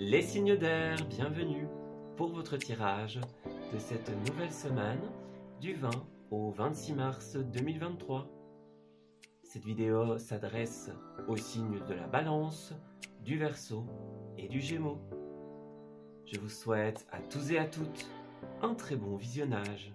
Les signes d'air, bienvenue pour votre tirage de cette nouvelle semaine du 20 au 26 mars 2023. Cette vidéo s'adresse aux signes de la Balance, du Verseau et du Gémeaux. Je vous souhaite à tous et à toutes un très bon visionnage.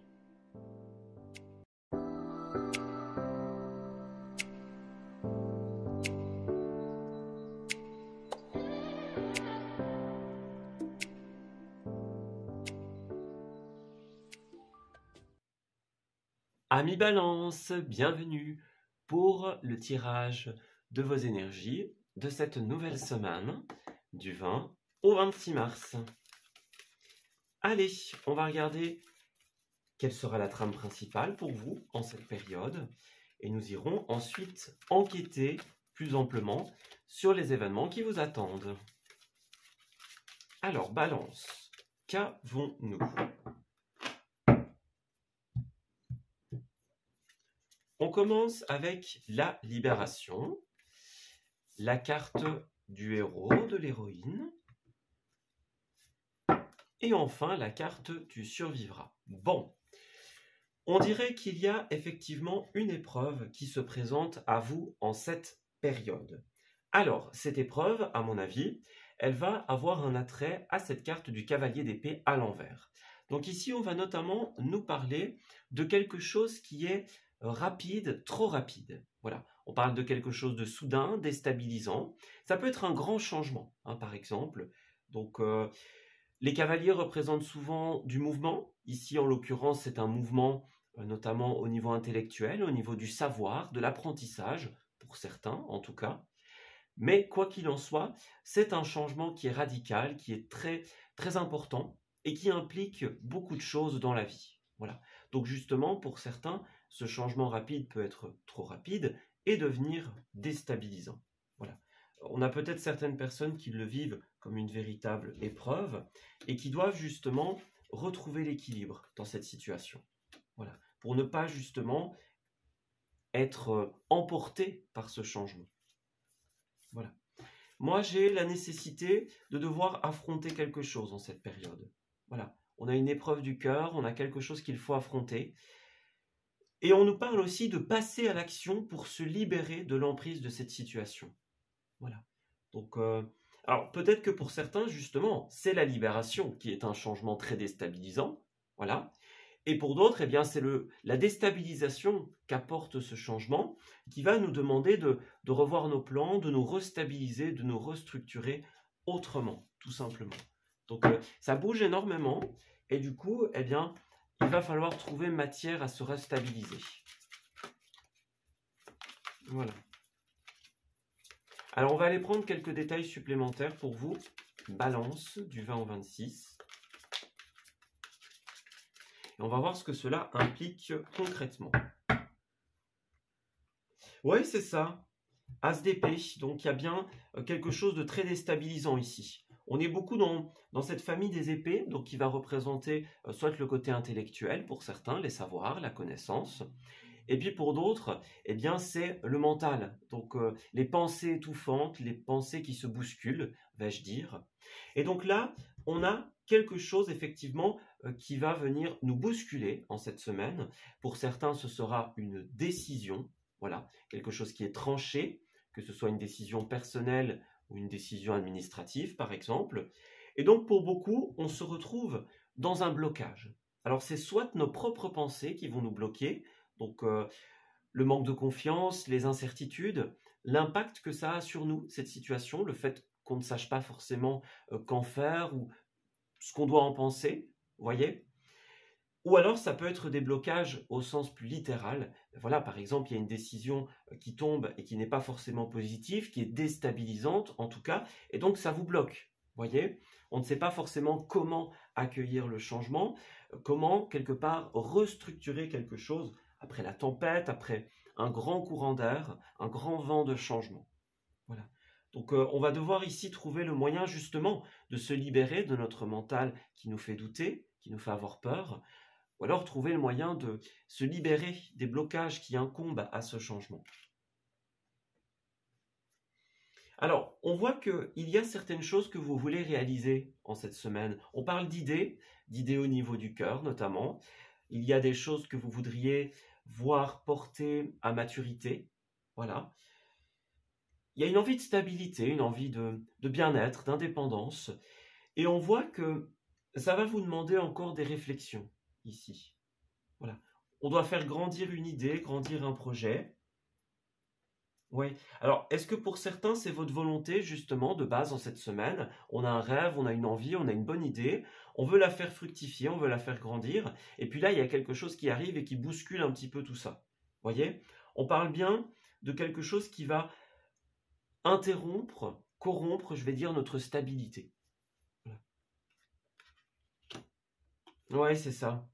Amis Balance, bienvenue pour le tirage de vos énergies de cette nouvelle semaine du 20 au 26 mars. Allez, on va regarder quelle sera la trame principale pour vous en cette période et nous irons ensuite enquêter plus amplement sur les événements qui vous attendent. Alors, Balance, qu'avons-nous ? On commence avec la libération, la carte du héros, de l'héroïne, et enfin la carte tu survivras. Bon, on dirait qu'il y a effectivement une épreuve qui se présente à vous en cette période. Alors, cette épreuve, à mon avis, elle va avoir un attrait à cette carte du cavalier d'épée à l'envers. Donc ici, on va notamment nous parler de quelque chose qui est rapide, trop rapide. Voilà, on parle de quelque chose de soudain, déstabilisant. Ça peut être un grand changement, par exemple. Donc, les cavaliers représentent souvent du mouvement. Ici, en l'occurrence, c'est un mouvement notamment au niveau intellectuel, au niveau du savoir, de l'apprentissage, pour certains en tout cas. Mais quoi qu'il en soit, c'est un changement qui est radical, qui est très, très important et qui implique beaucoup de choses dans la vie. Voilà. Donc justement, pour certains, ce changement rapide peut être trop rapide et devenir déstabilisant. Voilà. On a peut-être certaines personnes qui le vivent comme une véritable épreuve et qui doivent justement retrouver l'équilibre dans cette situation. Voilà. Pour ne pas justement être emporté par ce changement. Voilà. Moi, j'ai la nécessité de devoir affronter quelque chose en cette période. Voilà. On a une épreuve du cœur, on a quelque chose qu'il faut affronter. Et on nous parle aussi de passer à l'action pour se libérer de l'emprise de cette situation. Voilà. Donc, alors peut-être que pour certains, justement, c'est la libération qui est un changement très déstabilisant. Voilà. Et pour d'autres, eh bien, c'est la déstabilisation qu'apporte ce changement qui va nous demander de revoir nos plans, de nous restabiliser, de nous restructurer autrement, tout simplement. Donc, ça bouge énormément et du coup, eh bien, il va falloir trouver matière à se restabiliser. Voilà. Alors, on va aller prendre quelques détails supplémentaires pour vous. Balance du 20 au 26. Et on va voir ce que cela implique concrètement. Oui, c'est ça. As d'épée. Donc, il y a bien quelque chose de très déstabilisant ici. On est beaucoup dans cette famille des épées, donc qui va représenter soit le côté intellectuel pour certains, les savoirs, la connaissance. Et puis pour d'autres, eh bien, c'est le mental. Donc, les pensées étouffantes, les pensées qui se bousculent, vais-je dire. Et donc là, on a quelque chose effectivement qui va venir nous bousculer en cette semaine. Pour certains, ce sera une décision, voilà, quelque chose qui est tranché, que ce soit une décision personnelle ou une décision administrative, par exemple. Et donc, pour beaucoup, on se retrouve dans un blocage. Alors, c'est soit nos propres pensées qui vont nous bloquer, donc le manque de confiance, les incertitudes, l'impact que ça a sur nous, cette situation, le fait qu'on ne sache pas forcément qu'en faire ou ce qu'on doit en penser, vous voyez ? Ou alors ça peut être des blocages au sens plus littéral. Voilà, par exemple, il y a une décision qui tombe et qui n'est pas forcément positive, qui est déstabilisante en tout cas, et donc ça vous bloque. Vous voyez ? On ne sait pas forcément comment accueillir le changement, comment quelque part restructurer quelque chose après la tempête, après un grand courant d'air, un grand vent de changement. Voilà. Donc on va devoir ici trouver le moyen justement de se libérer de notre mental qui nous fait douter, qui nous fait avoir peur, ou alors trouver le moyen de se libérer des blocages qui incombent à ce changement. Alors, on voit qu'il y a certaines choses que vous voulez réaliser en cette semaine. On parle d'idées au niveau du cœur notamment. Il y a des choses que vous voudriez voir porter à maturité. Voilà. Il y a une envie de stabilité, une envie de bien-être, d'indépendance. Et on voit que ça va vous demander encore des réflexions ici. Voilà. On doit faire grandir une idée, grandir un projet. Oui. Alors, est-ce que pour certains, c'est votre volonté, justement, de base en cette semaine? On a un rêve, on a une envie, on a une bonne idée, on veut la faire fructifier, on veut la faire grandir, et puis là, il y a quelque chose qui arrive et qui bouscule un petit peu tout ça. Voyez? On parle bien de quelque chose qui va interrompre, corrompre, je vais dire, notre stabilité. Ouais, c'est ça.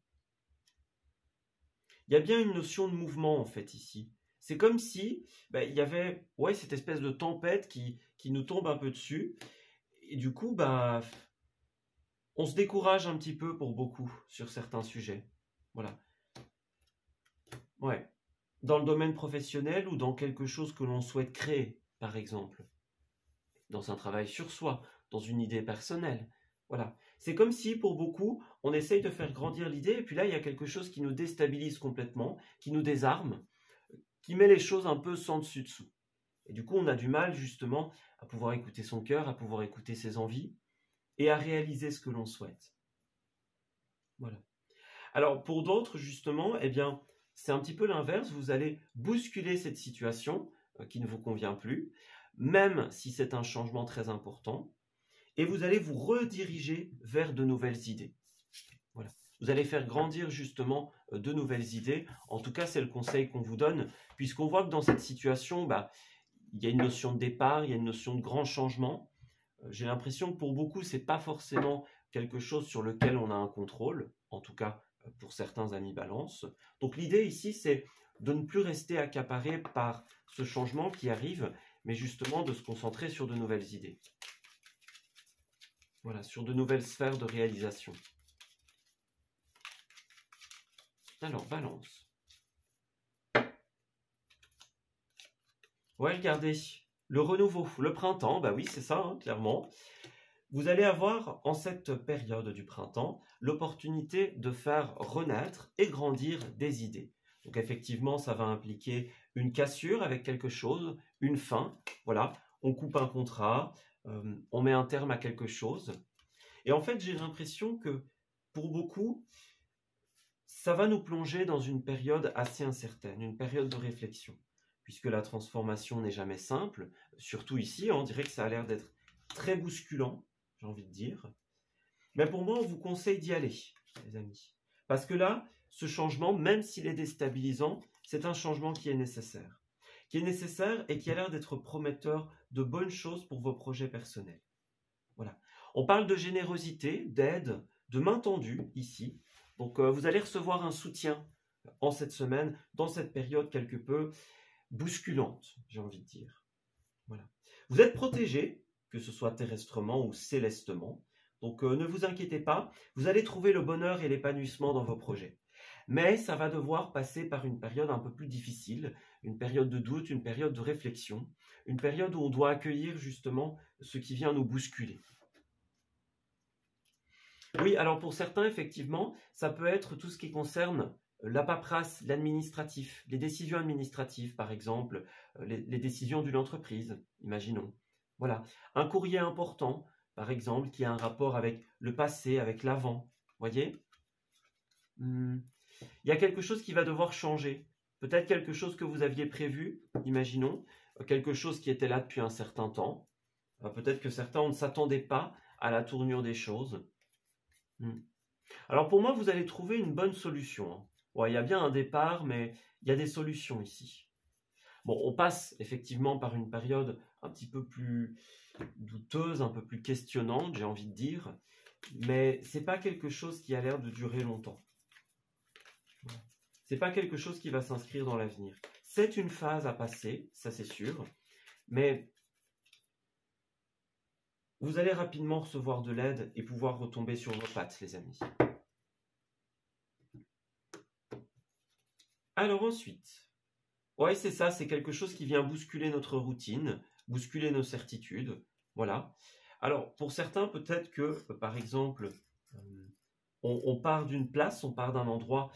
Il y a bien une notion de mouvement, en fait, ici. C'est comme si il y avait cette espèce de tempête qui nous tombe un peu dessus. Et du coup, on se décourage un petit peu pour beaucoup sur certains sujets. Voilà. Ouais. Dans le domaine professionnel ou dans quelque chose que l'on souhaite créer, par exemple. Dans un travail sur soi, dans une idée personnelle. Voilà. C'est comme si, pour beaucoup, on essaye de faire grandir l'idée, et puis là, il y a quelque chose qui nous déstabilise complètement, qui nous désarme, qui met les choses un peu sans dessus-dessous. Et du coup, on a du mal, justement, à pouvoir écouter son cœur, à pouvoir écouter ses envies, et à réaliser ce que l'on souhaite. Voilà. Alors, pour d'autres, justement, eh bien, c'est un petit peu l'inverse. Vous allez bousculer cette situation qui ne vous convient plus, même si c'est un changement très important, et vous allez vous rediriger vers de nouvelles idées. Voilà. Vous allez faire grandir justement de nouvelles idées. En tout cas, c'est le conseil qu'on vous donne, puisqu'on voit que dans cette situation, il y a une notion de départ, il y a une notion de grand changement. J'ai l'impression que pour beaucoup, ce n'est pas forcément quelque chose sur lequel on a un contrôle, en tout cas pour certains amis balance. Donc l'idée ici, c'est de ne plus rester accaparé par ce changement qui arrive, mais justement de se concentrer sur de nouvelles idées. Voilà, sur de nouvelles sphères de réalisation. Alors, balance. Ouais, regardez, le renouveau, le printemps, oui, c'est ça, hein, clairement. Vous allez avoir, en cette période du printemps, l'opportunité de faire renaître et grandir des idées. Donc effectivement, ça va impliquer une cassure avec quelque chose, une fin, voilà, on coupe un contrat, on met un terme à quelque chose. Et en fait, j'ai l'impression que, pour beaucoup, ça va nous plonger dans une période assez incertaine, une période de réflexion, puisque la transformation n'est jamais simple, surtout ici, on dirait que ça a l'air d'être très bousculant, j'ai envie de dire. Mais pour moi, on vous conseille d'y aller, les amis. Parce que là, ce changement, même s'il est déstabilisant, c'est un changement qui est nécessaire. Qui est nécessaire et qui a l'air d'être prometteur de bonnes choses pour vos projets personnels. Voilà. On parle de générosité, d'aide, de main tendue, ici. Donc, vous allez recevoir un soutien en cette semaine, dans cette période quelque peu bousculante, j'ai envie de dire. Voilà. Vous êtes protégé, que ce soit terrestrement ou célestement. Donc, ne vous inquiétez pas, vous allez trouver le bonheur et l'épanouissement dans vos projets. Mais ça va devoir passer par une période un peu plus difficile, une période de doute, une période de réflexion, une période où on doit accueillir justement ce qui vient nous bousculer. Oui, alors pour certains, effectivement, ça peut être tout ce qui concerne la paperasse, l'administratif, les décisions administratives, par exemple, les décisions d'une entreprise, imaginons. Voilà, un courrier important, par exemple, qui a un rapport avec le passé, avec l'avant, voyez? Il y a quelque chose qui va devoir changer. Peut-être quelque chose que vous aviez prévu, imaginons, quelque chose qui était là depuis un certain temps. Peut-être que certains ne s'attendaient pas à la tournure des choses. Alors pour moi, vous allez trouver une bonne solution. Ouais, il y a bien un départ, mais il y a des solutions ici. Bon, on passe effectivement par une période un petit peu plus douteuse, un peu plus questionnante, j'ai envie de dire, mais c'est pas quelque chose qui a l'air de durer longtemps. C'est pas quelque chose qui va s'inscrire dans l'avenir. C'est une phase à passer, ça c'est sûr, mais vous allez rapidement recevoir de l'aide et pouvoir retomber sur vos pattes, les amis. Alors ensuite, ouais, c'est ça, c'est quelque chose qui vient bousculer notre routine, bousculer nos certitudes. Voilà. Alors, pour certains, peut-être que, par exemple, on part d'une place, on part d'un endroit,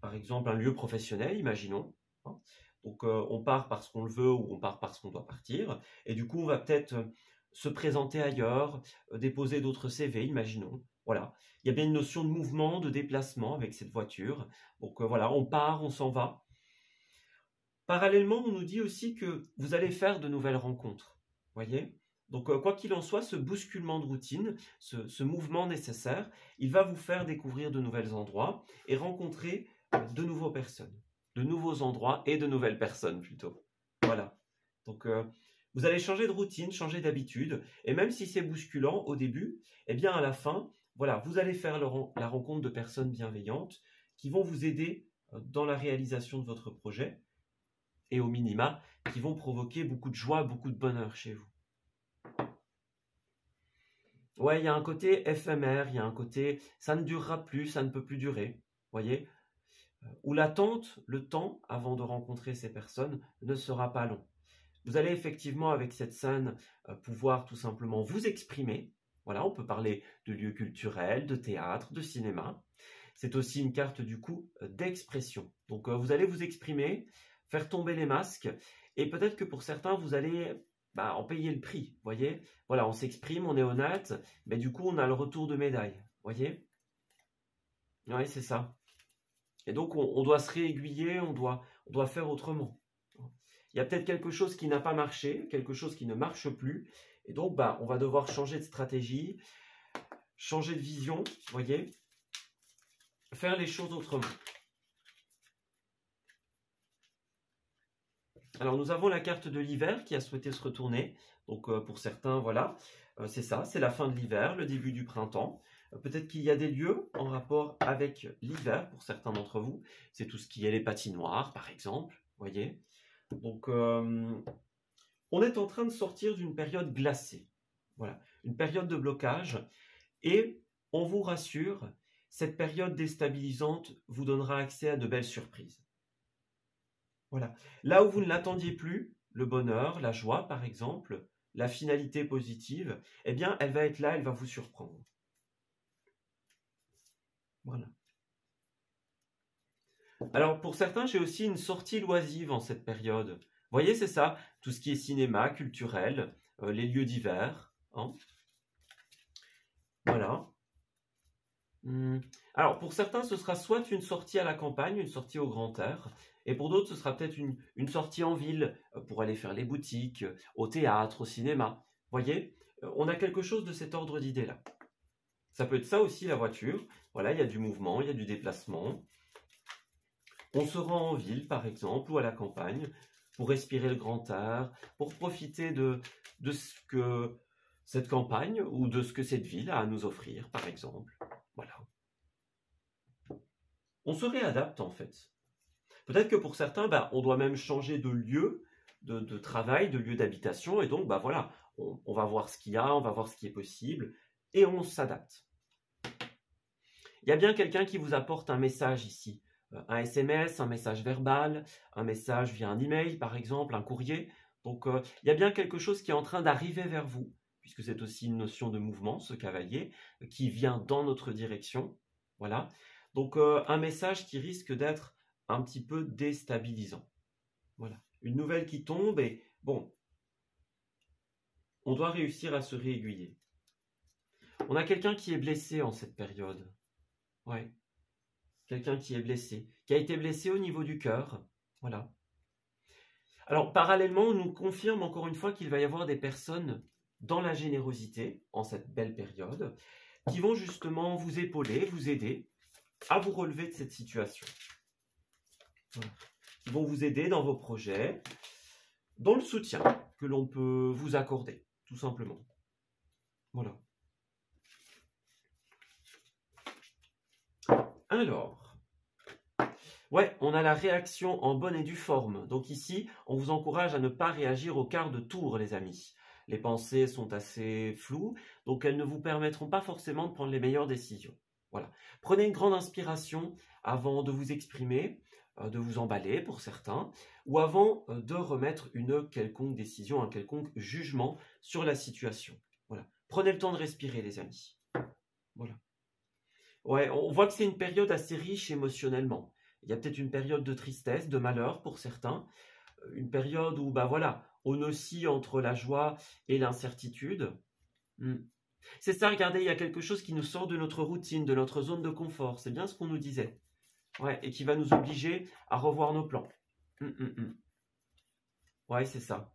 par exemple un lieu professionnel, imaginons. Hein. Donc, on part parce qu'on le veut ou on part parce qu'on doit partir. Et du coup, on va peut-être se présenter ailleurs, déposer d'autres CV, imaginons. Voilà. Il y a bien une notion de mouvement, de déplacement avec cette voiture. Donc, voilà, on part, on s'en va. Parallèlement, on nous dit aussi que vous allez faire de nouvelles rencontres. Voyez? Donc, quoi qu'il en soit, ce bousculement de routine, ce mouvement nécessaire, il va vous faire découvrir de nouveaux endroits et rencontrer de nouvelles personnes, de nouveaux endroits et de nouvelles personnes plutôt. Voilà. Donc, vous allez changer de routine, changer d'habitude, et même si c'est bousculant au début, eh bien à la fin, voilà, vous allez faire la rencontre de personnes bienveillantes qui vont vous aider dans la réalisation de votre projet et au minima, qui vont provoquer beaucoup de joie, beaucoup de bonheur chez vous. Ouais, il y a un côté éphémère, il y a un côté ça ne durera plus, ça ne peut plus durer, voyez? Où l'attente, le temps avant de rencontrer ces personnes ne sera pas long. Vous allez effectivement avec cette scène pouvoir tout simplement vous exprimer. Voilà, on peut parler de lieux culturels, de théâtre, de cinéma. C'est aussi une carte du coup d'expression. Donc vous allez vous exprimer, faire tomber les masques, et peut-être que pour certains, vous allez en payer le prix, voyez. Voilà, on s'exprime, on est honnête, mais du coup, on a le retour de médaille, voyez. Oui, c'est ça. Et donc, on doit se réaiguiller, on doit faire autrement. Il y a peut-être quelque chose qui n'a pas marché, quelque chose qui ne marche plus, et donc, on va devoir changer de stratégie, changer de vision, voyez, faire les choses autrement. Alors, nous avons la carte de l'hiver qui a souhaité se retourner. Donc, pour certains, voilà, c'est ça, c'est la fin de l'hiver, le début du printemps. Peut-être qu'il y a des lieux en rapport avec l'hiver pour certains d'entre vous. C'est tout ce qui est les patinoires, par exemple, voyez. Donc, on est en train de sortir d'une période glacée. Voilà, une période de blocage. Et on vous rassure, cette période déstabilisante vous donnera accès à de belles surprises. Voilà. Là où vous ne l'attendiez plus, le bonheur, la joie par exemple, la finalité positive, eh bien elle va être là, elle va vous surprendre. Voilà. Alors pour certains, j'ai aussi une sortie loisive en cette période. Vous voyez, c'est ça, tout ce qui est cinéma, culturel, les lieux d'hiver. Hein. Voilà. Alors pour certains, ce sera soit une sortie à la campagne, une sortie au grand air, et pour d'autres, ce sera peut-être une sortie en ville pour aller faire les boutiques, au théâtre, au cinéma. Voyez, on a quelque chose de cet ordre d'idée-là. Ça peut être ça aussi, la voiture. Voilà, il y a du mouvement, il y a du déplacement. On se rend en ville, par exemple, ou à la campagne, pour respirer le grand air, pour profiter de ce que cette campagne ou de ce que cette ville a à nous offrir, par exemple. Voilà. On se réadapte, en fait. Peut-être que pour certains, on doit même changer de lieu de travail, de lieu d'habitation, et donc, voilà, on va voir ce qu'il y a, on va voir ce qui est possible, et on s'adapte. Il y a bien quelqu'un qui vous apporte un message ici, un SMS, un message verbal, un message via un email, par exemple, un courrier. Donc, il y a bien quelque chose qui est en train d'arriver vers vous, puisque c'est aussi une notion de mouvement, ce cavalier, qui vient dans notre direction. Voilà. Donc, un message qui risque d'être un petit peu déstabilisant. Voilà. Une nouvelle qui tombe et bon, on doit réussir à se réaiguiller. On a quelqu'un qui est blessé en cette période. Ouais. Quelqu'un qui est blessé, qui a été blessé au niveau du cœur. Voilà. Alors, parallèlement, on nous confirme encore une fois qu'il va y avoir des personnes dans la générosité, en cette belle période, qui vont justement vous épauler, vous aider à vous relever de cette situation. Voilà. Qui vont vous aider dans vos projets, dans le soutien que l'on peut vous accorder, tout simplement. Voilà. Alors, ouais, on a la réaction en bonne et due forme. Donc ici, on vous encourage à ne pas réagir au quart de tour, les amis. Les pensées sont assez floues, donc elles ne vous permettront pas forcément de prendre les meilleures décisions. Voilà. Prenez une grande inspiration avant de vous exprimer. de vous emballer pour certains, ou avant de remettre une quelconque décision, un quelconque jugement sur la situation. Voilà. Prenez le temps de respirer, les amis. Voilà. Ouais, on voit que c'est une période assez riche émotionnellement. Il y a peut-être une période de tristesse, de malheur pour certains, une période où, bah voilà, on oscille entre la joie et l'incertitude. C'est ça, regardez, il y a quelque chose qui nous sort de notre routine, de notre zone de confort. C'est bien ce qu'on nous disait. Ouais, et qui va nous obliger à revoir nos plans. Ouais, c'est ça.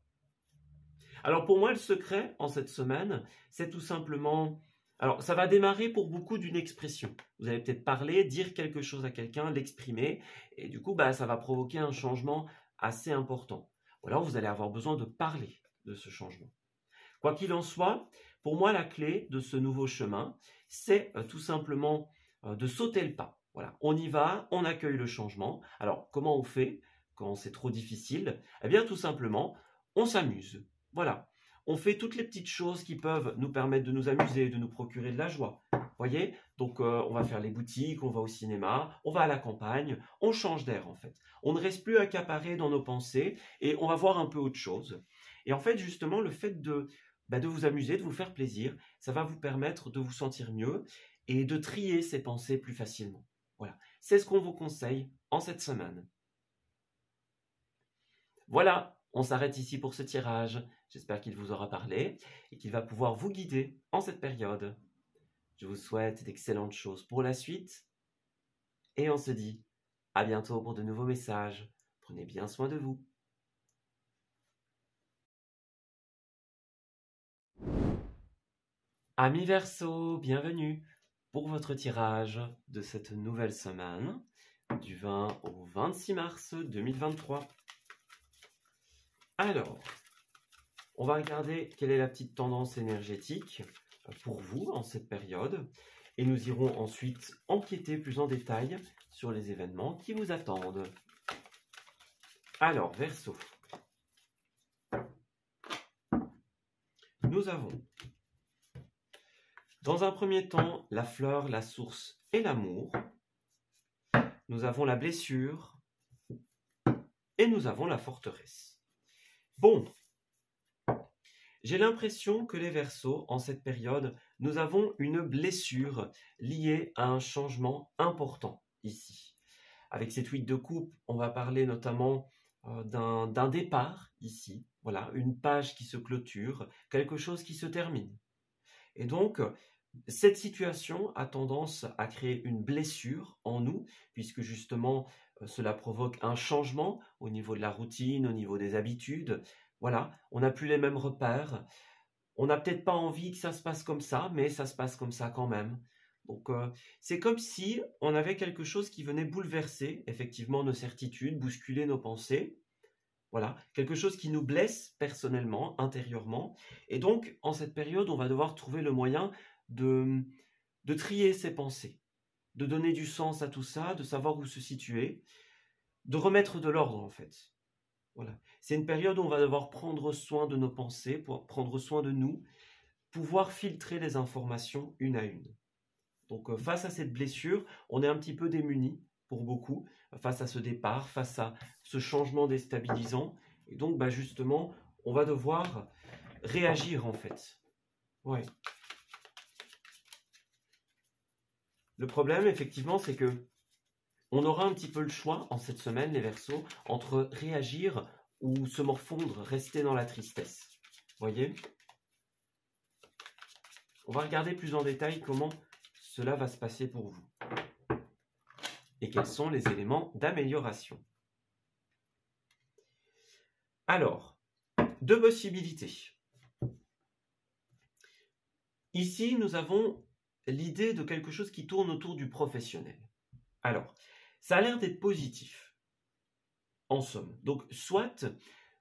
Alors pour moi, le secret en cette semaine, c'est tout simplement... Alors ça va démarrer pour beaucoup d'une expression. Vous allez peut-être parler, dire quelque chose à quelqu'un, l'exprimer, et du coup, bah, ça va provoquer un changement assez important. Ou alors vous allez avoir besoin de parler de ce changement. Quoi qu'il en soit, pour moi, la clé de ce nouveau chemin, c'est tout simplement de sauter le pas. Voilà, on y va, on accueille le changement. Alors, comment on fait quand c'est trop difficile? Eh bien, tout simplement, on s'amuse. Voilà, on fait toutes les petites choses qui peuvent nous permettre de nous amuser, de nous procurer de la joie. Voyez? Donc, on va faire les boutiques, on va au cinéma, on va à la campagne, on change d'air en fait. On ne reste plus accaparé dans nos pensées et on va voir un peu autre chose. Et en fait, justement, le fait de vous amuser, de vous faire plaisir, ça va vous permettre de vous sentir mieux et de trier ces pensées plus facilement. Voilà, c'est ce qu'on vous conseille en cette semaine. Voilà, on s'arrête ici pour ce tirage. J'espère qu'il vous aura parlé et qu'il va pouvoir vous guider en cette période. Je vous souhaite d'excellentes choses pour la suite et on se dit à bientôt pour de nouveaux messages. Prenez bien soin de vous. Amis Verseau, bienvenue pour votre tirage de cette nouvelle semaine du 20 au 26 mars 2023. Alors, on va regarder quelle est la petite tendance énergétique pour vous en cette période et nous irons ensuite enquêter plus en détail sur les événements qui vous attendent. Alors, Verseau, nous avons dans un premier temps la fleur, la source et l'amour. Nous avons la blessure et nous avons la forteresse. Bon, j'ai l'impression que les Verseaux, en cette période, nous avons une blessure liée à un changement important ici. Avec cette 8 de coupe, on va parler notamment d'un départ ici. Voilà, une page qui se clôture, quelque chose qui se termine. Et donc, cette situation a tendance à créer une blessure en nous, puisque justement, cela provoque un changement au niveau de la routine, au niveau des habitudes. Voilà, on n'a plus les mêmes repères. On n'a peut-être pas envie que ça se passe comme ça, mais ça se passe comme ça quand même. Donc, c'est comme si on avait quelque chose qui venait bouleverser, effectivement, nos certitudes, bousculer nos pensées. Voilà, quelque chose qui nous blesse personnellement, intérieurement. Et donc, en cette période, on va devoir trouver le moyen de trier ses pensées, de donner du sens à tout ça, de savoir où se situer, de remettre de l'ordre en fait. Voilà. C'est une période où on va devoir prendre soin de nos pensées, pour prendre soin de nous, pouvoir filtrer les informations une à une. Donc face à cette blessure, on est un petit peu démuni pour beaucoup, face à ce départ, face à ce changement déstabilisant. Et donc justement, on va devoir réagir en fait. Ouais. Le problème, effectivement, c'est que on aura un petit peu le choix en cette semaine, les Verseaux, entre réagir ou se morfondre, rester dans la tristesse. Voyez? On va regarder plus en détail comment cela va se passer pour vous. Et quels sont les éléments d'amélioration. Alors, deux possibilités. Ici, nous avons l'idée de quelque chose qui tourne autour du professionnel. Alors, ça a l'air d'être positif, en somme. Donc, soit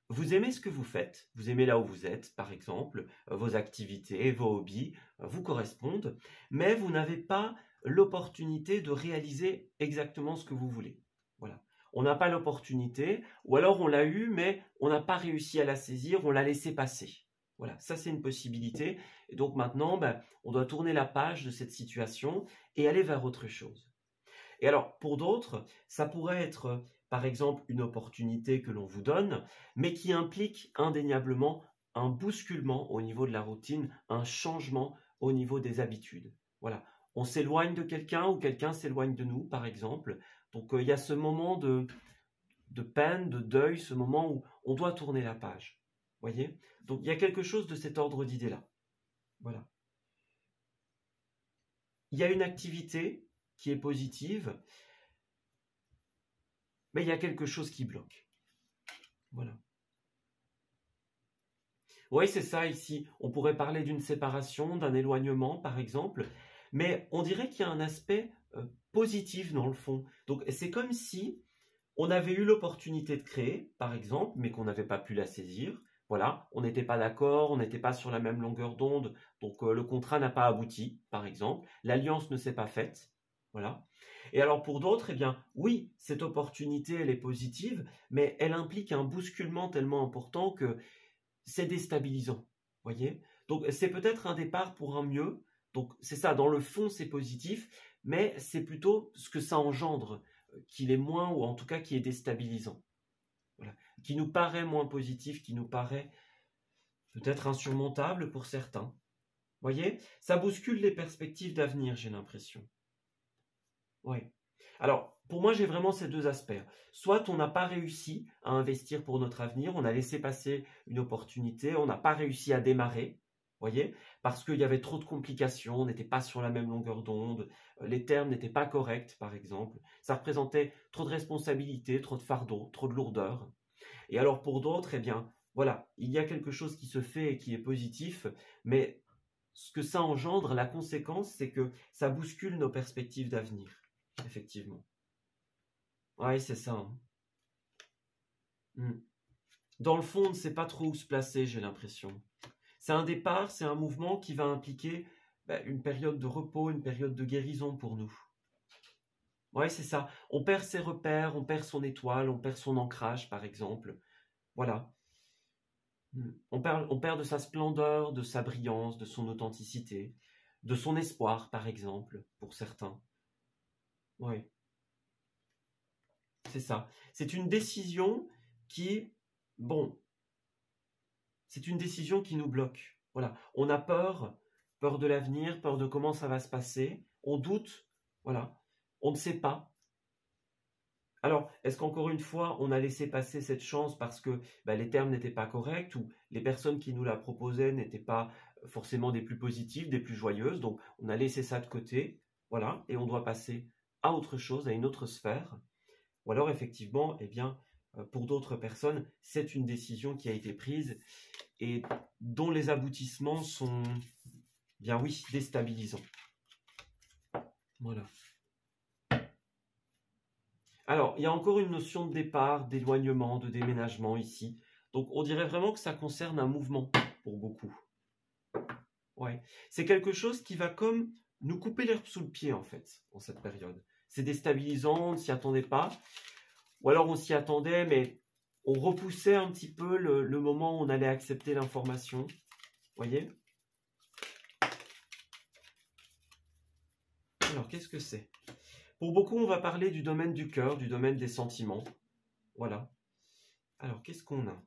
vous aimez ce que vous faites, vous aimez là où vous êtes, par exemple, vos activités, vos hobbies vous correspondent, mais vous n'avez pas l'opportunité de réaliser exactement ce que vous voulez. Voilà. On n'a pas l'opportunité, ou alors on l'a eu, mais on n'a pas réussi à la saisir, on l'a laissé passer. Voilà, ça c'est une possibilité. Et donc maintenant, on doit tourner la page de cette situation et aller vers autre chose. Et alors, pour d'autres, ça pourrait être par exemple, une opportunité que l'on vous donne, mais qui implique indéniablement un bousculement au niveau de la routine, un changement au niveau des habitudes. Voilà, on s'éloigne de quelqu'un ou quelqu'un s'éloigne de nous, par exemple. Donc, il y a ce moment de peine, de deuil, ce moment où on doit tourner la page. Voyez? Donc, il y a quelque chose de cet ordre d'idée-là. Voilà. Il y a une activité qui est positive, mais il y a quelque chose qui bloque. Voilà. Oui, c'est ça ici. On pourrait parler d'une séparation, d'un éloignement, par exemple, mais on dirait qu'il y a un aspect positif dans le fond. Donc, c'est comme si on avait eu l'opportunité de créer, par exemple, mais qu'on n'avait pas pu la saisir. Voilà, on n'était pas d'accord, on n'était pas sur la même longueur d'onde, donc le contrat n'a pas abouti, par exemple. L'alliance ne s'est pas faite. Voilà. Et alors pour d'autres, eh bien, oui, cette opportunité, elle est positive, mais elle implique un bousculement tellement important que c'est déstabilisant. Voyez? Donc c'est peut-être un départ pour un mieux. Donc c'est ça, dans le fond, c'est positif, mais c'est plutôt ce que ça engendre qu'il est moins, ou en tout cas qui est déstabilisant. Voilà. Qui nous paraît moins positif, qui nous paraît peut-être insurmontable pour certains. Voyez? Ça bouscule les perspectives d'avenir, j'ai l'impression. Oui. Alors, pour moi, j'ai vraiment ces deux aspects. Soit on n'a pas réussi à investir pour notre avenir, on a laissé passer une opportunité, on n'a pas réussi à démarrer, voyez, parce qu'il y avait trop de complications, on n'était pas sur la même longueur d'onde, les termes n'étaient pas corrects, par exemple. Ça représentait trop de responsabilités, trop de fardeaux, trop de lourdeur. Et alors pour d'autres, eh bien, voilà, il y a quelque chose qui se fait et qui est positif, mais ce que ça engendre, la conséquence, c'est que ça bouscule nos perspectives d'avenir, effectivement. Oui, c'est ça. Hein. Dans le fond, on ne sait pas trop où se placer, j'ai l'impression. C'est un départ, c'est un mouvement qui va impliquer une période de repos, une période de guérison pour nous. Oui, c'est ça. On perd ses repères, on perd son étoile, on perd son ancrage, par exemple. Voilà. On perd de sa splendeur, de sa brillance, de son authenticité, de son espoir, par exemple, pour certains. Oui, c'est ça. C'est une décision qui, bon, c'est une décision qui nous bloque. Voilà. On a peur, peur de l'avenir, peur de comment ça va se passer. On doute, voilà. On ne sait pas. Alors, est-ce qu'encore une fois, on a laissé passer cette chance parce que les termes n'étaient pas corrects ou les personnes qui nous la proposaient n'étaient pas forcément des plus positives, des plus joyeuses, donc on a laissé ça de côté, voilà, et on doit passer à autre chose, à une autre sphère. Ou alors, effectivement, eh bien, pour d'autres personnes, c'est une décision qui a été prise et dont les aboutissements sont, bien oui, déstabilisants. Voilà. Alors, il y a encore une notion de départ, d'éloignement, de déménagement ici. Donc, on dirait vraiment que ça concerne un mouvement pour beaucoup. Ouais. C'est quelque chose qui va comme nous couper l'herbe sous le pied, en fait, en cette période. C'est déstabilisant, on ne s'y attendait pas. Ou alors on s'y attendait, mais on repoussait un petit peu le moment où on allait accepter l'information. Voyez? Alors, qu'est-ce que c'est? Pour beaucoup, on va parler du domaine du cœur, du domaine des sentiments. Voilà. Alors, qu'est-ce qu'on a?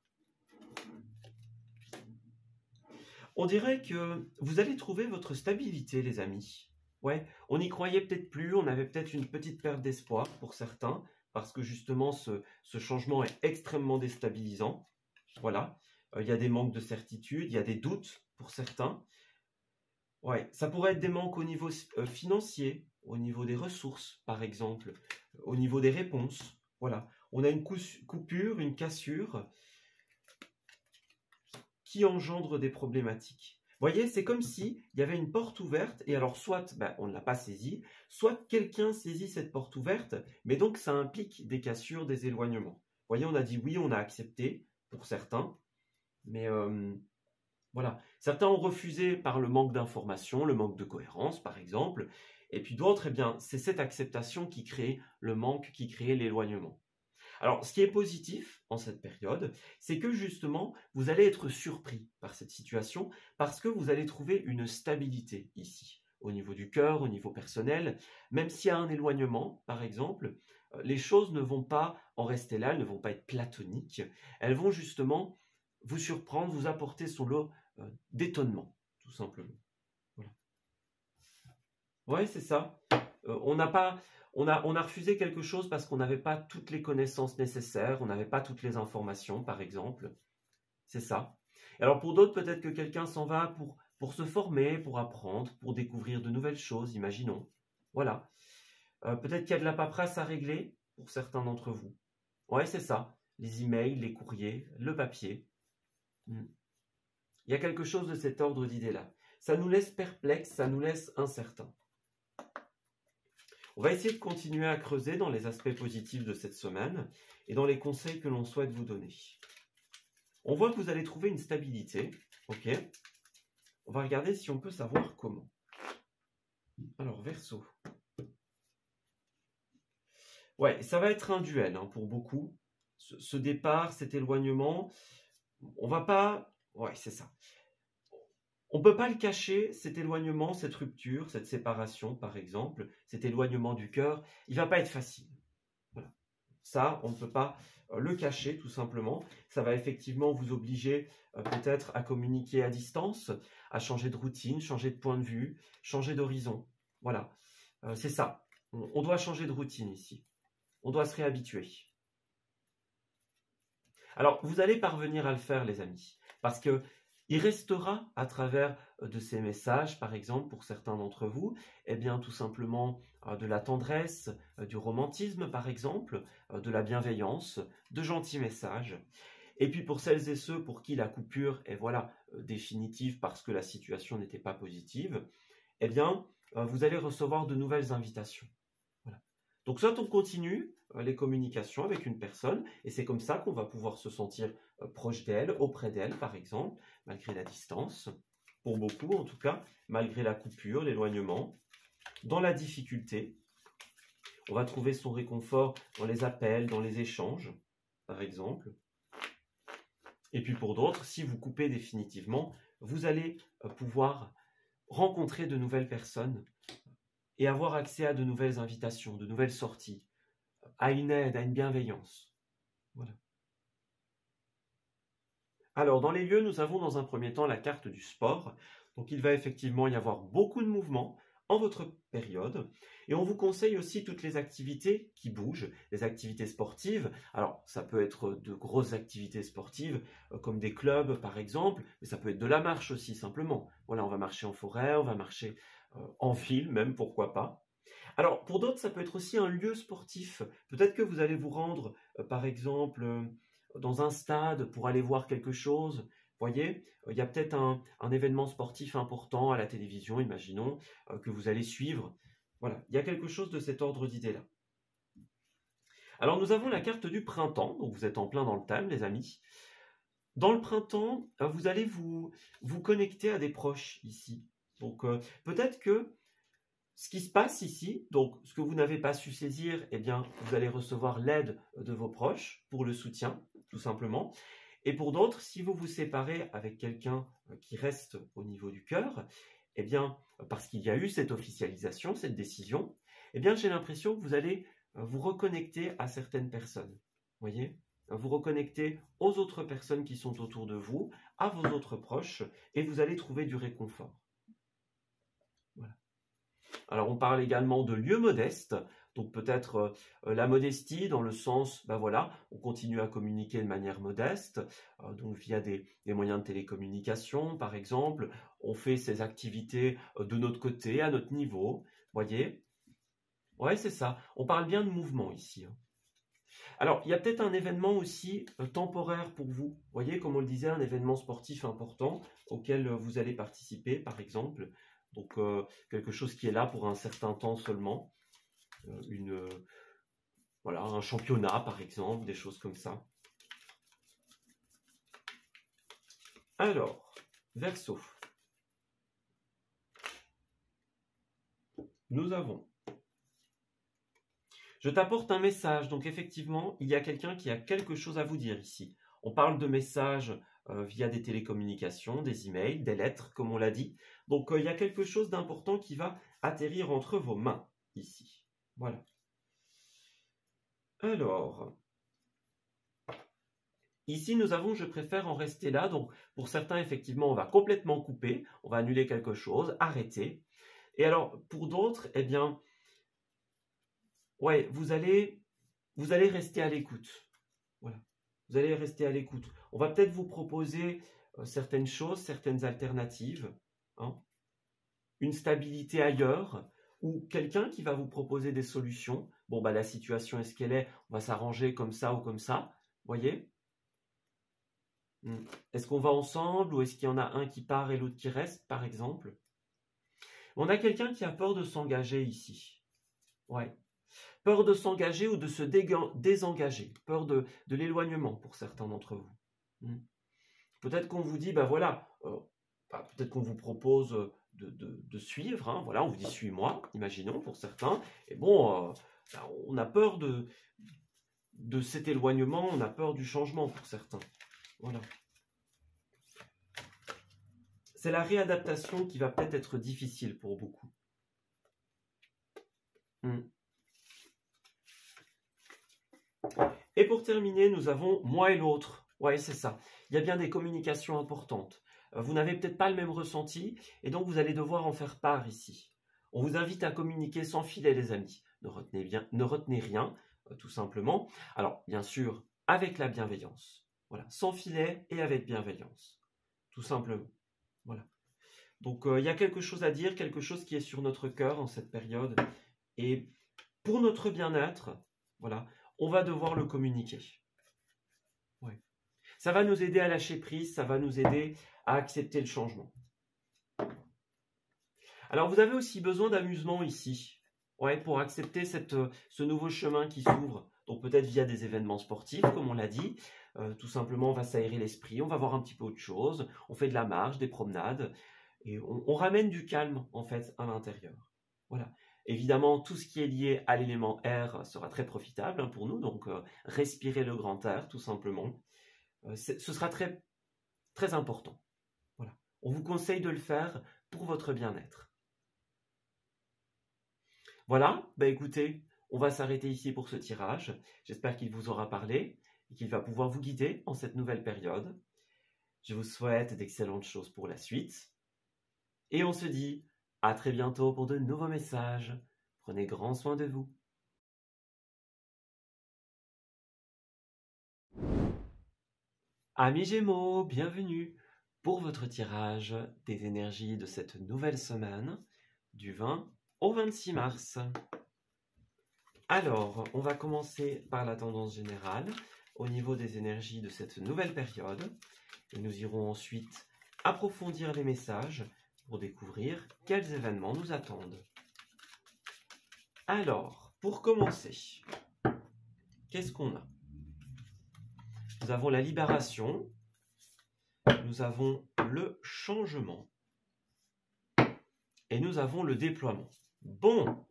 On dirait que vous allez trouver votre stabilité, les amis. Ouais, on n'y croyait peut-être plus, on avait peut-être une petite perte d'espoir pour certains, parce que justement, ce changement est extrêmement déstabilisant. Voilà. Il y a des manques de certitude, il y a des doutes pour certains. Ouais, ça pourrait être des manques au niveau financier, au niveau des ressources, par exemple, au niveau des réponses. Voilà, on a une coupure, une cassure qui engendre des problématiques. Vous voyez, c'est comme s'il y avait une porte ouverte, et alors soit on ne l'a pas saisie, soit quelqu'un saisit cette porte ouverte, mais donc ça implique des cassures, des éloignements. Vous voyez, on a dit oui, on a accepté, pour certains, mais voilà. Certains ont refusé par le manque d'information, le manque de cohérence, par exemple. Et puis d'autres, eh bien, c'est cette acceptation qui crée le manque, qui crée l'éloignement. Alors, ce qui est positif en cette période, c'est que justement, vous allez être surpris par cette situation parce que vous allez trouver une stabilité ici, au niveau du cœur, au niveau personnel. Même s'il y a un éloignement, par exemple, les choses ne vont pas en rester là, elles ne vont pas être platoniques. Elles vont justement vous surprendre, vous apporter son lot d'étonnement, tout simplement. Voilà. Ouais, c'est ça. On a refusé quelque chose parce qu'on n'avait pas toutes les connaissances nécessaires, on n'avait pas toutes les informations, par exemple. C'est ça. Alors pour d'autres, peut-être que quelqu'un s'en va pour se former, pour apprendre, pour découvrir de nouvelles choses, imaginons. Voilà. Peut-être qu'il y a de la paperasse à régler pour certains d'entre vous. Ouais, c'est ça. Les emails, les courriers, le papier. Il y a quelque chose de cet ordre d'idées-là. Ça nous laisse perplexes, ça nous laisse incertains. On va essayer de continuer à creuser dans les aspects positifs de cette semaine et dans les conseils que l'on souhaite vous donner. On voit que vous allez trouver une stabilité. Ok. On va regarder si on peut savoir comment. Alors, Verseau. Ouais, ça va être un duel hein, pour beaucoup. Ce départ, cet éloignement, on va pas... Ouais, c'est ça. On ne peut pas le cacher, cet éloignement, cette rupture, cette séparation, par exemple, cet éloignement du cœur, il ne va pas être facile. Voilà. Ça, on ne peut pas le cacher, tout simplement. Ça va effectivement vous obliger peut-être à communiquer à distance, à changer de routine, changer de point de vue, changer d'horizon. Voilà, c'est ça. On doit changer de routine ici. On doit se réhabituer. Alors, vous allez parvenir à le faire, les amis, parce que il restera à travers de ces messages, par exemple, pour certains d'entre vous, eh bien, tout simplement de la tendresse, du romantisme, par exemple, de la bienveillance, de gentils messages. Et puis pour celles et ceux pour qui la coupure est voilà, définitive parce que la situation n'était pas positive, eh bien, vous allez recevoir de nouvelles invitations. Voilà. Donc soit on continue les communications avec une personne, et c'est comme ça qu'on va pouvoir se sentir proche d'elle, auprès d'elle par exemple, malgré la distance, pour beaucoup en tout cas, malgré la coupure, l'éloignement, dans la difficulté. On va trouver son réconfort dans les appels, dans les échanges, par exemple. Et puis pour d'autres, si vous coupez définitivement, vous allez pouvoir rencontrer de nouvelles personnes et avoir accès à de nouvelles invitations, de nouvelles sorties, à une aide, à une bienveillance. Voilà. Alors, dans les lieux, nous avons dans un premier temps la carte du sport. Donc, il va effectivement y avoir beaucoup de mouvements en votre période. Et on vous conseille aussi toutes les activités qui bougent, les activités sportives. Alors, ça peut être de grosses activités sportives, comme des clubs, par exemple, mais ça peut être de la marche aussi, simplement. Voilà, on va marcher en forêt, on va marcher en ville, même, pourquoi pas. Alors, pour d'autres, ça peut être aussi un lieu sportif. Peut-être que vous allez vous rendre, par exemple, dans un stade pour aller voir quelque chose. Vous voyez, il y a peut-être un événement sportif important à la télévision, imaginons, que vous allez suivre. Voilà, il y a quelque chose de cet ordre d'idée-là. Alors, nous avons la carte du printemps, donc vous êtes en plein dans le thème, les amis. Dans le printemps, vous allez vous connecter à des proches ici. Donc, peut-être que ce qui se passe ici, donc ce que vous n'avez pas su saisir, eh bien, vous allez recevoir l'aide de vos proches pour le soutien, tout simplement. Et pour d'autres, si vous vous séparez avec quelqu'un qui reste au niveau du cœur, eh bien, parce qu'il y a eu cette officialisation, cette décision, eh bien, j'ai l'impression que vous allez vous reconnecter à certaines personnes. Vous voyez ? Vous reconnecter aux autres personnes qui sont autour de vous, à vos autres proches, et vous allez trouver du réconfort. Voilà. Alors, on parle également de lieux modestes, donc peut-être la modestie dans le sens, ben voilà, on continue à communiquer de manière modeste, donc via des moyens de télécommunication, par exemple, on fait ces activités de notre côté, à notre niveau, voyez? Ouais, c'est ça, on parle bien de mouvement ici. Hein. Alors, il y a peut-être un événement aussi temporaire pour vous, voyez, comme on le disait, un événement sportif important auquel vous allez participer, par exemple. Donc, quelque chose qui est là pour un certain temps seulement. Voilà, un championnat, par exemple, des choses comme ça. Alors, Verseau. Nous avons... Je t'apporte un message. Donc, effectivement, il y a quelqu'un qui a quelque chose à vous dire ici. On parle de messages via des télécommunications, des emails, des lettres, comme on l'a dit. Donc, il y a quelque chose d'important qui va atterrir entre vos mains, ici. Voilà. Alors, ici, nous avons « je préfère en rester là ». Donc, pour certains, effectivement, on va complètement couper, on va annuler quelque chose, arrêter. Et alors, pour d'autres, eh bien, ouais, vous allez rester à l'écoute. Voilà. Vous allez rester à l'écoute. On va peut-être vous proposer certaines choses, certaines alternatives, hein, une stabilité ailleurs, ou quelqu'un qui va vous proposer des solutions. Bon, bah, la situation est ce qu'elle est, on va s'arranger comme ça ou comme ça, voyez? Est-ce qu'on va ensemble ou est-ce qu'il y en a un qui part et l'autre qui reste, par exemple? On a quelqu'un qui a peur de s'engager ici. Ouais. Peur de s'engager ou de se désengager. Peur de l'éloignement pour certains d'entre vous. Peut-être qu'on vous dit, bah voilà, peut-être qu'on vous propose de suivre, hein, voilà, on vous dit suis-moi, imaginons pour certains, et bon, on a peur de cet éloignement, on a peur du changement pour certains. Voilà. C'est la réadaptation qui va peut-être être difficile pour beaucoup. Et pour terminer, nous avons moi et l'autre. Ouais, c'est ça. Il y a bien des communications importantes. Vous n'avez peut-être pas le même ressenti, et donc vous allez devoir en faire part ici. On vous invite à communiquer sans filet, les amis. Ne retenez rien, tout simplement. Alors, bien sûr, avec la bienveillance. Voilà, sans filet et avec bienveillance. Tout simplement. Voilà. Donc, il y a quelque chose à dire, quelque chose qui est sur notre cœur en cette période. Et pour notre bien-être, voilà, on va devoir le communiquer. Ouais. Ça va nous aider à lâcher prise, ça va nous aider à accepter le changement. Alors, vous avez aussi besoin d'amusement ici, ouais, pour accepter ce nouveau chemin qui s'ouvre. Donc, peut-être via des événements sportifs, comme on l'a dit. Tout simplement, on va s'aérer l'esprit, on va voir un petit peu autre chose. On fait de la marche, des promenades. Et on ramène du calme, en fait, à l'intérieur. Voilà. Évidemment, tout ce qui est lié à l'élément air sera très profitable, hein, pour nous. Donc, respirer le grand air, tout simplement. Ce sera très, très important. Voilà. On vous conseille de le faire pour votre bien-être. Voilà, bah écoutez, on va s'arrêter ici pour ce tirage. J'espère qu'il vous aura parlé et qu'il va pouvoir vous guider en cette nouvelle période. Je vous souhaite d'excellentes choses pour la suite. Et on se dit à très bientôt pour de nouveaux messages. Prenez grand soin de vous. Amis Gémeaux, bienvenue pour votre tirage des énergies de cette nouvelle semaine du 20 au 26 mars. Alors, on va commencer par la tendance générale au niveau des énergies de cette nouvelle période. Et nous irons ensuite approfondir les messages pour découvrir quels événements nous attendent. Alors, pour commencer, qu'est-ce qu'on a? Nous avons la libération, nous avons le changement et nous avons le déploiement. Bon,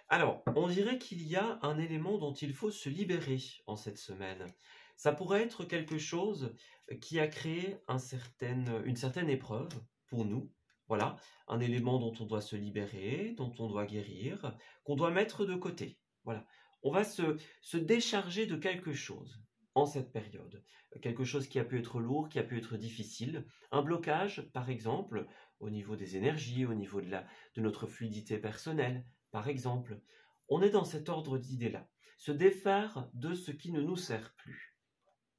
alors, on dirait qu'il y a un élément dont il faut se libérer en cette semaine. Ça pourrait être quelque chose qui a créé une certaine épreuve pour nous. Voilà, un élément dont on doit se libérer, dont on doit guérir, qu'on doit mettre de côté. Voilà, on va se décharger de quelque chose en cette période. Quelque chose qui a pu être lourd, qui a pu être difficile. Un blocage, par exemple, au niveau des énergies, au niveau de notre fluidité personnelle, par exemple. On est dans cet ordre d'idées-là. Se défaire de ce qui ne nous sert plus.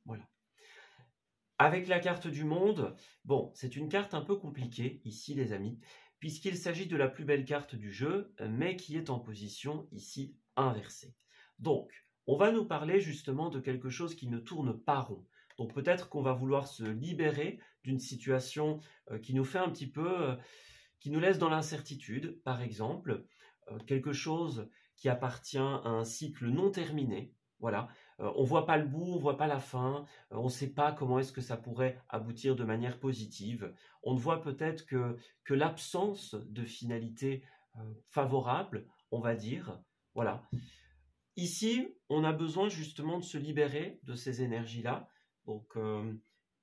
Voilà. Avec la carte du monde, bon, c'est une carte un peu compliquée, ici, les amis, puisqu'il s'agit de la plus belle carte du jeu, mais qui est en position, ici, inversée. Donc, on va nous parler justement de quelque chose qui ne tourne pas rond. Donc, peut-être qu'on va vouloir se libérer d'une situation qui nous fait un petit peu, qui nous laisse dans l'incertitude, par exemple, quelque chose qui appartient à un cycle non terminé. Voilà, on ne voit pas le bout, on ne voit pas la fin, on ne sait pas comment est-ce que ça pourrait aboutir de manière positive. On ne voit peut-être que l'absence de finalité favorable, on va dire. Voilà. Ici, on a besoin justement de se libérer de ces énergies-là, donc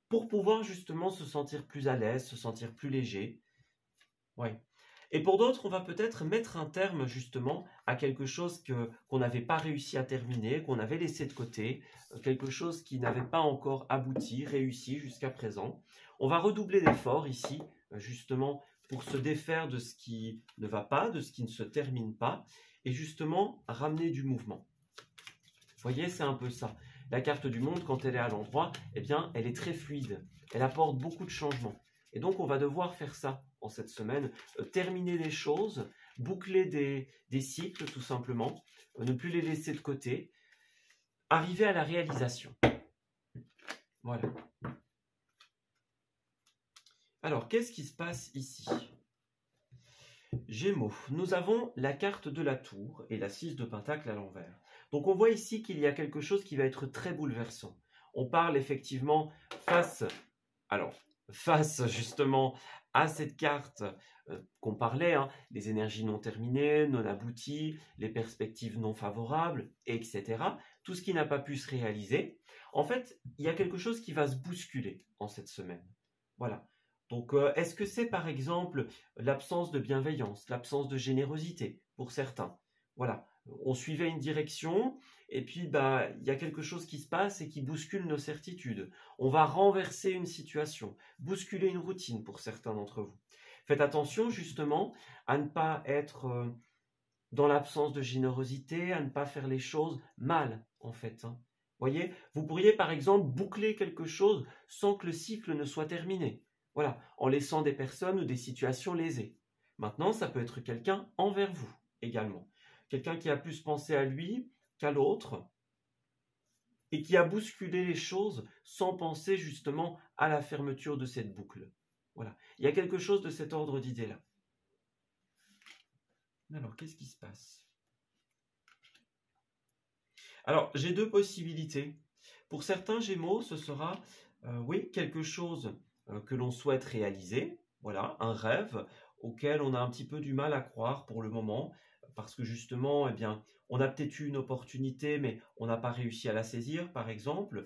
pour pouvoir justement se sentir plus à l'aise, se sentir plus léger. Ouais. Et pour d'autres, on va peut-être mettre un terme justement à quelque chose qu'on n'avait pas réussi à terminer, qu'on avait laissé de côté, quelque chose qui n'avait pas encore abouti, réussi jusqu'à présent. On va redoubler d'efforts ici, justement, pour se défaire de ce qui ne va pas, de ce qui ne se termine pas, et justement ramener du mouvement. Vous voyez, c'est un peu ça. La carte du monde, quand elle est à l'endroit, eh bien, elle est très fluide. Elle apporte beaucoup de changements. Et donc, on va devoir faire ça en cette semaine, terminer les choses, boucler des cycles, tout simplement, ne plus les laisser de côté, arriver à la réalisation. Voilà. Alors, qu'est-ce qui se passe ici? Gémeaux, nous avons la carte de la tour et la 6 de pentacle à l'envers. Donc on voit ici qu'il y a quelque chose qui va être très bouleversant. On parle effectivement face justement à cette carte qu'on parlait, hein, les énergies non terminées, non abouties, les perspectives non favorables, etc. Tout ce qui n'a pas pu se réaliser. En fait, il y a quelque chose qui va se bousculer en cette semaine. Voilà. Donc, est-ce que c'est par exemple l'absence de bienveillance, l'absence de générosité pour certains? Voilà, on suivait une direction et puis il y a quelque chose qui se passe et qui bouscule nos certitudes. On va renverser une situation, bousculer une routine pour certains d'entre vous. Faites attention justement à ne pas être dans l'absence de générosité, à ne pas faire les choses mal en fait. Hein. Voyez, vous pourriez par exemple boucler quelque chose sans que le cycle ne soit terminé. Voilà, en laissant des personnes ou des situations lésées. Maintenant, ça peut être quelqu'un envers vous également. Quelqu'un qui a plus pensé à lui qu'à l'autre et qui a bousculé les choses sans penser justement à la fermeture de cette boucle. Voilà, il y a quelque chose de cet ordre d'idée-là. Alors, qu'est-ce qui se passe? Alors, j'ai deux possibilités. Pour certains Gémeaux, ce sera, oui, quelque chose que l'on souhaite réaliser, voilà, un rêve auquel on a un petit peu du mal à croire pour le moment, parce que justement, eh bien, on a peut-être eu une opportunité, mais on n'a pas réussi à la saisir, par exemple.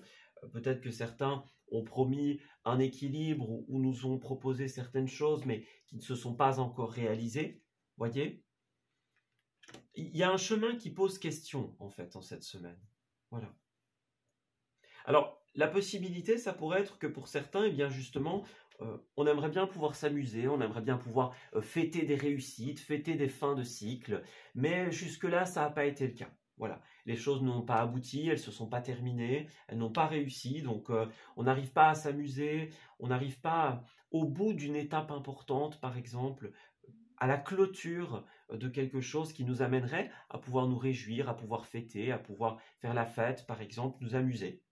Peut-être que certains ont promis un équilibre ou nous ont proposé certaines choses, mais qui ne se sont pas encore réalisées, voyez. Il y a un chemin qui pose question, en fait, en cette semaine. Voilà. Alors, la possibilité, ça pourrait être que pour certains, eh bien justement, on aimerait bien pouvoir s'amuser, on aimerait bien pouvoir fêter des réussites, fêter des fins de cycle, mais jusque-là, ça n'a pas été le cas. Voilà, les choses n'ont pas abouti, elles ne se sont pas terminées, elles n'ont pas réussi, donc on n'arrive pas à s'amuser, on n'arrive pas au bout d'une étape importante, par exemple, à la clôture de quelque chose qui nous amènerait à pouvoir nous réjouir, à pouvoir fêter, à pouvoir faire la fête, par exemple, nous amuser.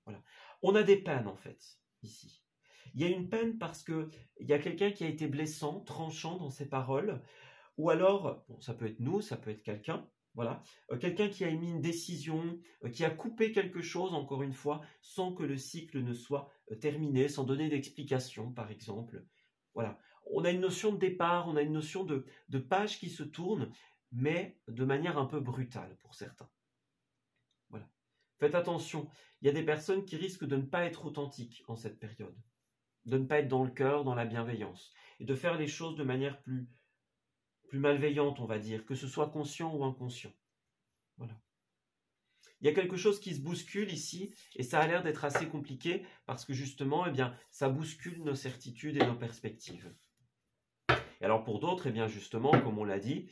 Voilà. On a des peines en fait, ici. Il y a une peine parce qu'il y a quelqu'un qui a été blessant, tranchant dans ses paroles, ou alors, bon, ça peut être nous, ça peut être quelqu'un, voilà, quelqu'un qui a émis une décision, qui a coupé quelque chose, encore une fois, sans que le cycle ne soit terminé, sans donner d'explication, par exemple. Voilà. On a une notion de départ, on a une notion de page qui se tourne, mais de manière un peu brutale pour certains. Voilà. Faites attention, il y a des personnes qui risquent de ne pas être authentiques en cette période, de ne pas être dans le cœur, dans la bienveillance, et de faire les choses de manière plus malveillante, on va dire, que ce soit conscient ou inconscient. Voilà. Il y a quelque chose qui se bouscule ici, et ça a l'air d'être assez compliqué, parce que justement, eh bien, ça bouscule nos certitudes et nos perspectives. Et alors pour d'autres, eh bien justement, comme on l'a dit,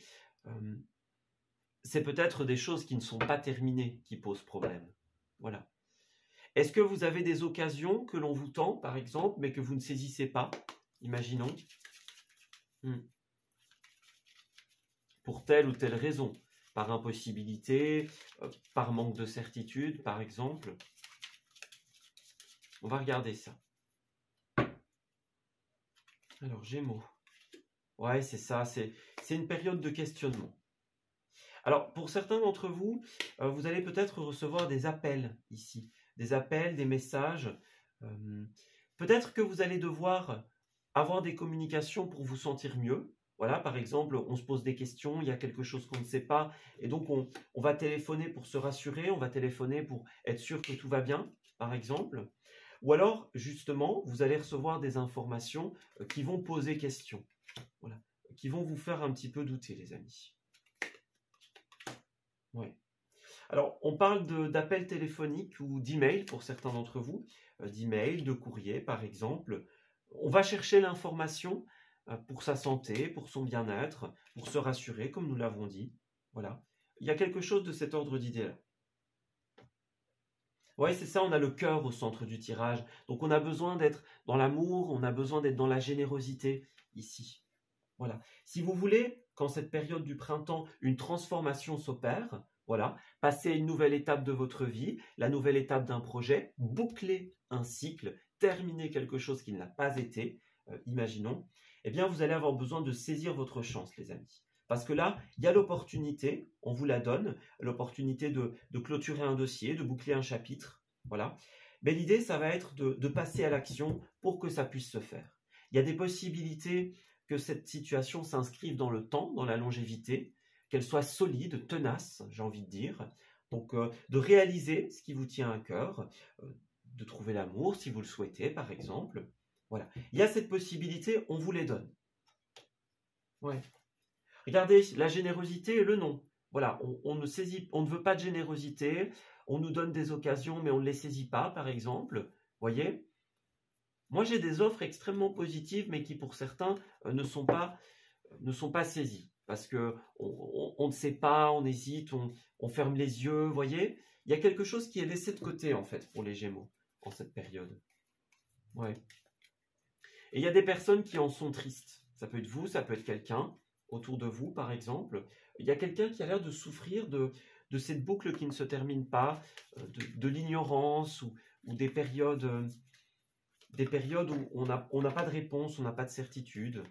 c'est peut-être des choses qui ne sont pas terminées qui posent problème. Voilà. Est-ce que vous avez des occasions que l'on vous tend, par exemple, mais que vous ne saisissez pas? Imaginons. Pour telle ou telle raison. Par impossibilité, par manque de certitude, par exemple. On va regarder ça. Alors, Gémeaux. Ouais, c'est ça, c'est une période de questionnement. Alors, pour certains d'entre vous, vous allez peut-être recevoir des appels ici. Des appels, des messages. Peut-être que vous allez devoir avoir des communications pour vous sentir mieux. Voilà, par exemple, on se pose des questions, il y a quelque chose qu'on ne sait pas, et donc on va téléphoner pour se rassurer, on va téléphoner pour être sûr que tout va bien, par exemple. Ou alors, justement, vous allez recevoir des informations qui vont poser question. Voilà. qui vont vous faire un petit peu douter, les amis. Ouais. Alors, on parle d'appels téléphoniques ou d'emails pour certains d'entre vous, d'emails, de courrier par exemple. On va chercher l'information pour sa santé, pour son bien-être, pour se rassurer, comme nous l'avons dit. Voilà. Il y a quelque chose de cet ordre d'idée-là. Oui, c'est ça, on a le cœur au centre du tirage. Donc on a besoin d'être dans l'amour, on a besoin d'être dans la générosité ici. Voilà. Si vous voulez, qu'en cette période du printemps, une transformation s'opère, voilà, passer à une nouvelle étape de votre vie, la nouvelle étape d'un projet, boucler un cycle, terminer quelque chose qui n'a pas été, imaginons, eh bien vous allez avoir besoin de saisir votre chance, les amis. Parce que là, il y a l'opportunité, on vous la donne, l'opportunité de clôturer un dossier, de boucler un chapitre, voilà. Mais l'idée, ça va être de passer à l'action pour que ça puisse se faire. Il y a des possibilités que cette situation s'inscrive dans le temps, dans la longévité, qu'elle soit solide, tenace, j'ai envie de dire. Donc, de réaliser ce qui vous tient à cœur, de trouver l'amour si vous le souhaitez, par exemple. Voilà. Il y a cette possibilité, on vous les donne. Ouais. Regardez, la générosité et le non. Voilà, on ne veut pas de générosité, on nous donne des occasions, mais on ne les saisit pas, par exemple. Voyez? Moi, j'ai des offres extrêmement positives, mais qui, pour certains, ne sont pas saisies. Parce que on ne sait pas, on hésite, on ferme les yeux, voyez? Il y a quelque chose qui est laissé de côté, en fait, pour les Gémeaux, en cette période. Ouais. Et il y a des personnes qui en sont tristes. Ça peut être vous, ça peut être quelqu'un autour de vous, par exemple. Il y a quelqu'un qui a l'air de souffrir de cette boucle qui ne se termine pas, de l'ignorance ou des périodes où on n'a pas de réponse, on n'a pas de certitude.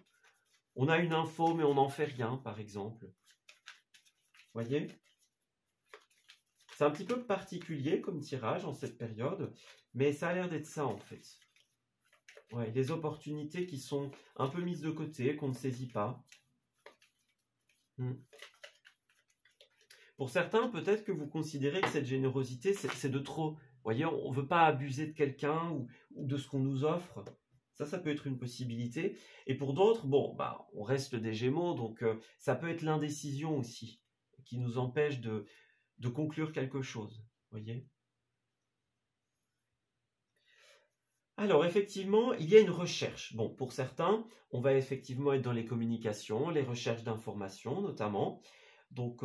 On a une info, mais on n'en fait rien, par exemple. Voyez? C'est un petit peu particulier comme tirage en cette période, mais ça a l'air d'être ça, en fait. Ouais, des opportunités qui sont un peu mises de côté, qu'on ne saisit pas. Pour certains, peut-être que vous considérez que cette générosité, c'est de trop. Vous voyez, on ne veut pas abuser de quelqu'un ou de ce qu'on nous offre. Ça peut être une possibilité. Et pour d'autres, bon, bah, on reste des Gémeaux, donc ça peut être l'indécision aussi, qui nous empêche de conclure quelque chose. Voyez? Alors, effectivement, il y a une recherche. Bon, pour certains, on va effectivement être dans les communications, les recherches d'informations notamment. Donc,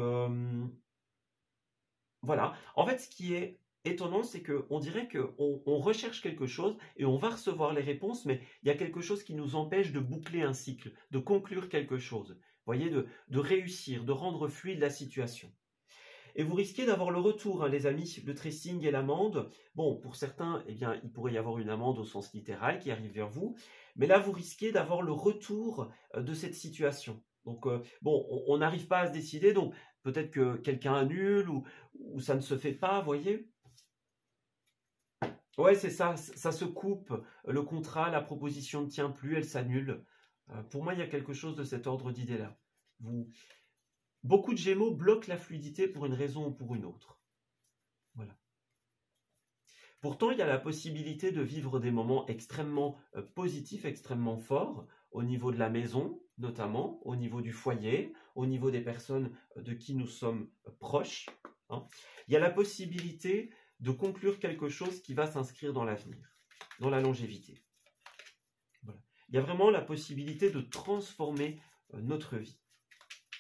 voilà. En fait, ce qui est étonnant, c'est qu'on dirait qu'on recherche quelque chose et on va recevoir les réponses, mais il y a quelque chose qui nous empêche de boucler un cycle, de conclure quelque chose. Vous voyez, de réussir, de rendre fluide la situation. Et vous risquez d'avoir le retour, hein, les amis, le tracing et l'amende. Bon, pour certains, eh bien, il pourrait y avoir une amende au sens littéral qui arrive vers vous. Mais là, vous risquez d'avoir le retour de cette situation. Donc, bon, on n'arrive pas à se décider, donc peut-être que quelqu'un annule ou ça ne se fait pas, vous voyez? Ouais, c'est ça, ça se coupe. Le contrat, la proposition ne tient plus, elle s'annule. Pour moi, il y a quelque chose de cet ordre d'idée-là. Beaucoup de Gémeaux bloquent la fluidité pour une raison ou pour une autre. Voilà. Pourtant, il y a la possibilité de vivre des moments extrêmement positifs, extrêmement forts, au niveau de la maison, notamment, au niveau du foyer, au niveau des personnes de qui nous sommes proches. Hein. Il y a la possibilité de conclure quelque chose qui va s'inscrire dans l'avenir, dans la longévité. Voilà. Il y a vraiment la possibilité de transformer notre vie.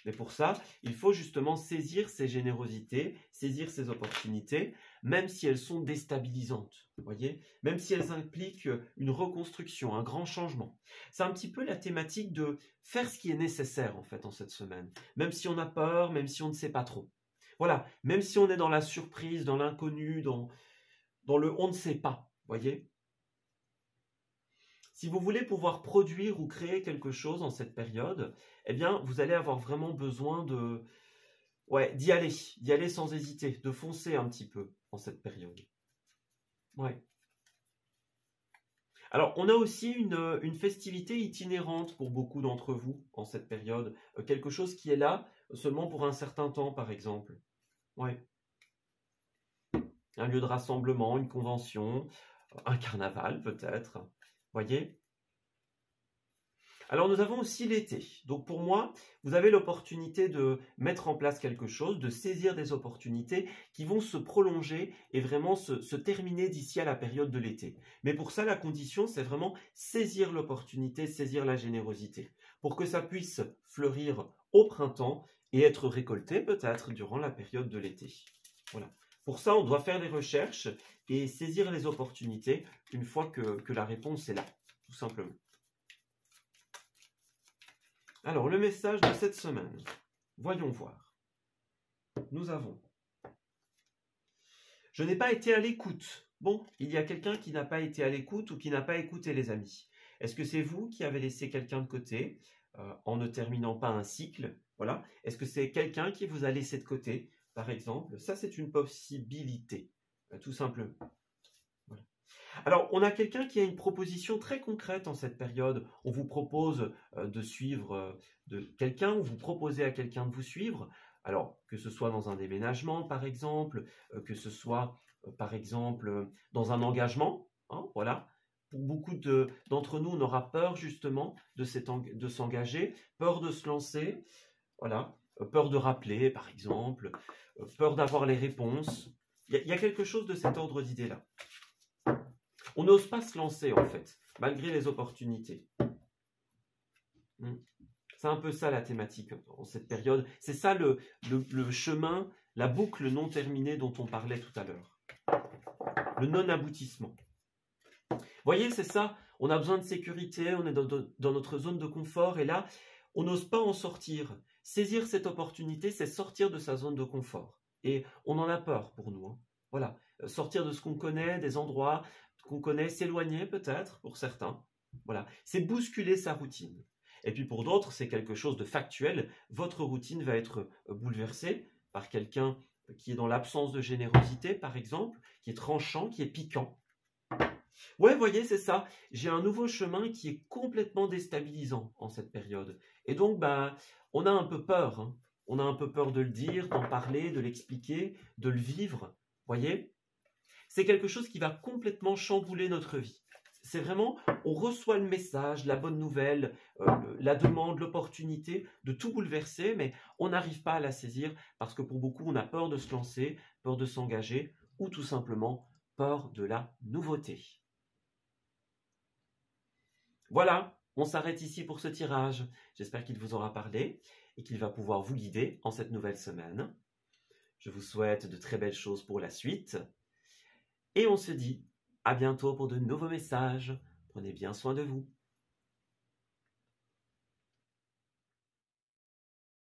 Mais pour ça, il faut justement saisir ces générosités, saisir ces opportunités, même si elles sont déstabilisantes, voyez, même si elles impliquent une reconstruction, un grand changement. C'est un petit peu la thématique de faire ce qui est nécessaire en fait en cette semaine, même si on a peur, même si on ne sait pas trop. Voilà, même si on est dans la surprise, dans l'inconnu, dans le on ne sait pas, voyez. Si vous voulez pouvoir produire ou créer quelque chose en cette période, eh bien, vous allez avoir vraiment besoin d'y aller sans hésiter, de foncer un petit peu en cette période. Ouais. Alors, on a aussi une festivité itinérante pour beaucoup d'entre vous en cette période. Quelque chose qui est là seulement pour un certain temps, par exemple. Ouais. Un lieu de rassemblement, une convention, un carnaval peut-être. Voyez ? Alors nous avons aussi l'été. Donc pour moi, vous avez l'opportunité de mettre en place quelque chose, de saisir des opportunités qui vont se prolonger et vraiment se terminer d'ici à la période de l'été. Mais pour ça, la condition, c'est vraiment saisir l'opportunité, saisir la générosité, pour que ça puisse fleurir au printemps et être récolté peut-être durant la période de l'été. Voilà. Pour ça, on doit faire les recherches et saisir les opportunités une fois que la réponse est là, tout simplement. Alors, le message de cette semaine, voyons voir. Nous avons « Je n'ai pas été à l'écoute ». Bon, il y a quelqu'un qui n'a pas été à l'écoute ou qui n'a pas écouté les amis. Est-ce que c'est vous qui avez laissé quelqu'un de côté en ne terminant pas un cycle? Voilà. Est-ce que c'est quelqu'un qui vous a laissé de côté, par exemple? Ça, c'est une possibilité, tout simplement. Voilà. Alors, on a quelqu'un qui a une proposition très concrète en cette période. On vous propose de suivre quelqu'un, ou vous proposez à quelqu'un de vous suivre. Alors, que ce soit dans un déménagement, par exemple, que ce soit, par exemple, dans un engagement, hein, voilà. Pour beaucoup d'entre nous, on aura peur justement de s'engager, peur de se lancer, voilà, peur de rappeler, par exemple, peur d'avoir les réponses. Il y a quelque chose de cet ordre d'idées-là. On n'ose pas se lancer, en fait, malgré les opportunités. C'est un peu ça la thématique en cette période. C'est ça le chemin, la boucle non terminée dont on parlait tout à l'heure. Le non-aboutissement. Vous voyez, c'est ça. On a besoin de sécurité, on est dans notre zone de confort, et là, on n'ose pas en sortir. Saisir cette opportunité, c'est sortir de sa zone de confort. Et on en a peur pour nous. Hein. Voilà, sortir de ce qu'on connaît, des endroits qu'on connaît, s'éloigner peut-être pour certains. Voilà, c'est bousculer sa routine. Et puis pour d'autres, c'est quelque chose de factuel. Votre routine va être bouleversée par quelqu'un qui est dans l'absence de générosité, par exemple, qui est tranchant, qui est piquant. Ouais, vous voyez, c'est ça. J'ai un nouveau chemin qui est complètement déstabilisant en cette période. Et donc, bah, on a un peu peur. Hein. On a un peu peur de le dire, d'en parler, de l'expliquer, de le vivre. Vous voyez? C'est quelque chose qui va complètement chambouler notre vie. C'est vraiment, on reçoit le message, la bonne nouvelle, la demande, l'opportunité de tout bouleverser, mais on n'arrive pas à la saisir parce que pour beaucoup, on a peur de se lancer, peur de s'engager ou tout simplement peur de la nouveauté. Voilà, on s'arrête ici pour ce tirage. J'espère qu'il vous aura parlé et qu'il va pouvoir vous guider en cette nouvelle semaine. Je vous souhaite de très belles choses pour la suite. Et on se dit à bientôt pour de nouveaux messages. Prenez bien soin de vous.